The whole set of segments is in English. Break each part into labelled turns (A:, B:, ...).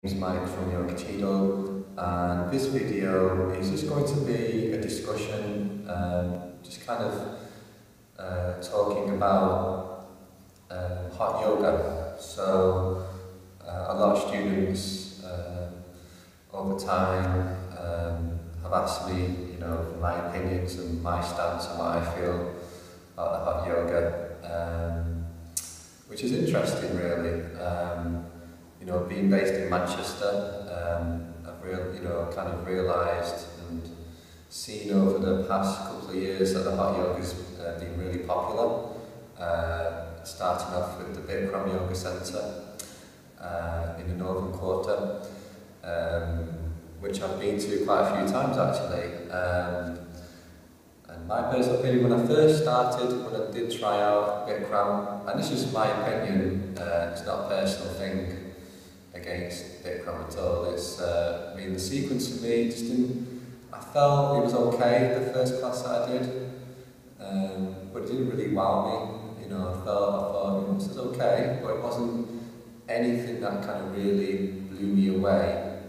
A: My name is Mike from Yoga, and this video is just going to be a discussion, just kind of talking about hot yoga. So a lot of students over time have asked me, for my opinions and my stance and what I feel about the hot yoga, which is interesting really. Being based in Manchester, I've kind of realised and seen over the past couple of years that the hot yoga's been really popular. Starting off with the Bikram Yoga Centre in the Northern Quarter, which I've been to quite a few times actually. And my personal opinion, when I first started, when I did try out Bikram, and this is my opinion, it's not a personal thing against Bikram at all. The sequence for me just didn't. I felt it was okay the first class that I did, but it didn't really wow me. I thought this is okay, but it wasn't anything that kind of really blew me away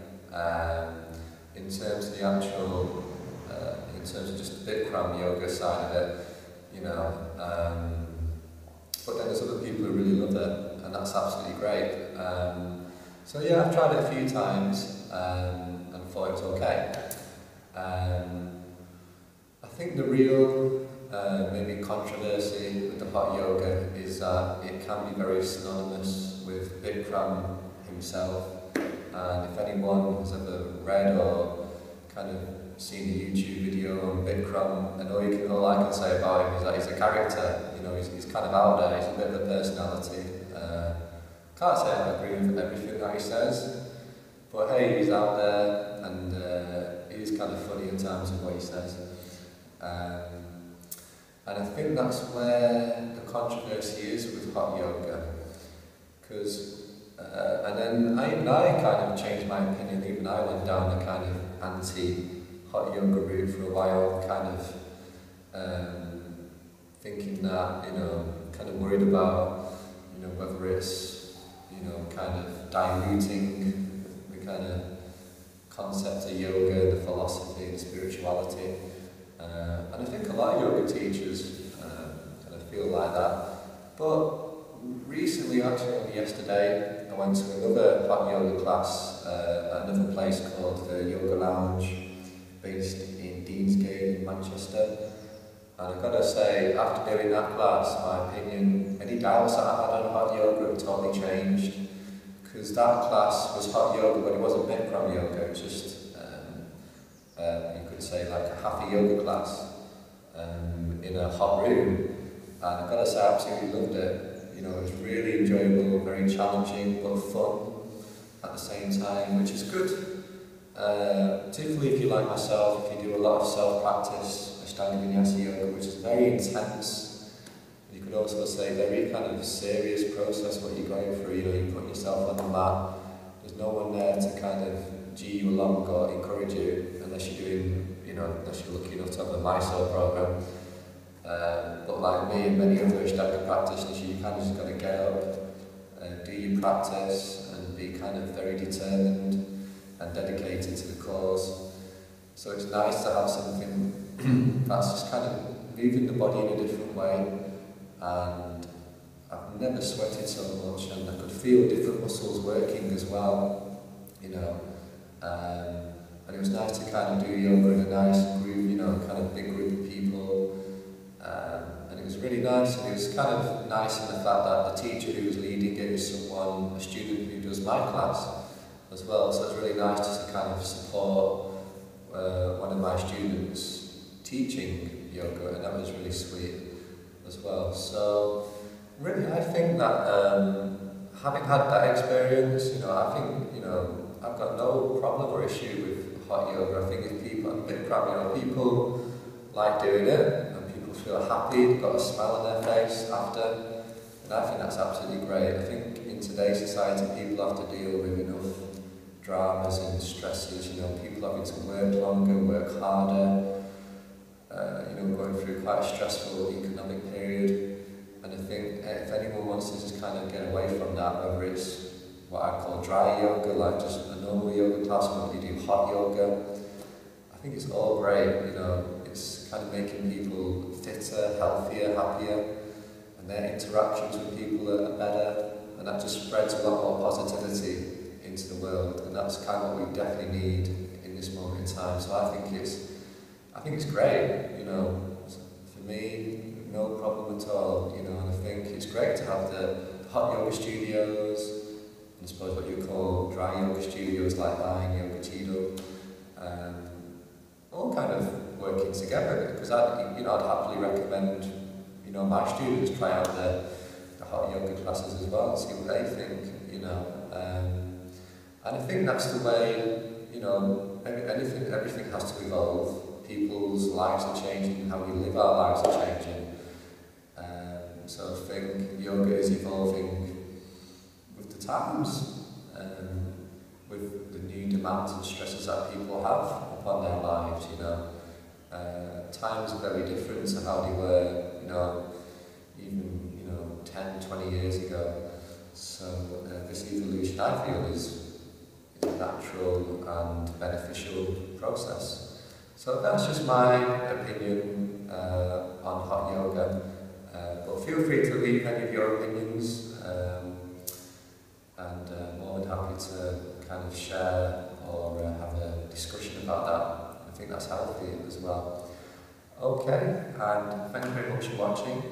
A: in terms of the actual, in terms of just the Bikram yoga side of it, But then there's other people who really love it, and that's absolutely great. So yeah, I've tried it a few times and thought it was okay. I think the real maybe controversy with the hot yoga is that it can be very synonymous with Bikram himself. And if anyone has ever read or kind of seen a YouTube video on Bikram, and all I can say about him is that he's a character. He's kind of out there. He's a bit of a personality. Can't say I agree with everything that he says, but hey, he's out there and he's kind of funny in terms of what he says. And I think that's where the controversy is with hot yoga, because and then I kind of changed my opinion. Even I went down the kind of anti-hot yoga route for a while, kind of thinking that kind of worried about whether it's kind of diluting the kind of concept of yoga, the philosophy, the spirituality. And I think a lot of yoga teachers kind of feel like that. But recently, actually only yesterday, I went to another hot yoga class at another place called the Yoga Lounge, based in Deansgate in Manchester. And I've got to say, after doing that class, my opinion, any doubts that I had on hot yoga have totally changed. Because that class was hot yoga, but it wasn't Bikram yoga, it was just, you could say, like a half a yoga class in a hot room. And I've got to say, I absolutely loved it. It was really enjoyable, very challenging, but fun at the same time, which is good. Particularly if you like myself, if you do a lot of self-practice, Ashtanga Vinyasa yoga, which is very intense. You could also say very kind of serious process what you're going through. You put yourself on the mat. There's no one there to kind of gee you along or encourage you, unless you're doing, unless you're lucky enough to have the Mysore program. But like me and many other Ashtanga practitioners, you kind of just got to get up, do your practice, and be kind of very determined and dedicated to the cause. So it's nice to have something that's just kind of moving the body in a different way. And I've never sweated so much, and I could feel different muscles working as well, and it was nice to kind of do yoga in a nice group, kind of big group of people, and it was really nice. And it was kind of nice in the fact that the teacher who was leading it was a student who does my class as well, so it's really nice just to kind of support one of my students teaching yoga, and that was really sweet as well. So really, I think that having had that experience, I think I've got no problem or issue with hot yoga. I think if people, people like doing it and people feel happy, they've got a smile on their face after, and I think that's absolutely great. I think in today's society, people have to deal with enough dramas and stresses. People having to work longer, work harder. Going through quite a stressful economic period, and I think if anyone wants to just kind of get away from that, whether it's what I call dry yoga, like just a normal yoga class, or whether you do hot yoga. I think it's all great, you know, it's kind of making people fitter, healthier, happier, and their interactions with people are better, and that just spreads a lot more positivity into the world, and that's kind of what we definitely need in this moment in time. So I think it's great, you know, for me, no problem at all, you know, and I think it's great to have the hot yoga studios, and I suppose what you call dry yoga studios like mine, Yoga Chido, all kind of working together, because I'd happily recommend, you know, my students try out the hot yoga classes as well, see what they think, you know, and I think that's the way, you know, everything has to evolve. People's lives are changing, how we live our lives are changing. So I think yoga is evolving with the times, with the new demands and stresses that people have upon their lives, you know. Times are very different to how they were, you know, even, you know, 10, 20 years ago. So this evolution, I feel, is a natural and beneficial process. So that's just my opinion on hot yoga. But feel free to leave any of your opinions, and more than happy to kind of share or have a discussion about that. I think that's healthy as well. Okay, and thank you very much for watching.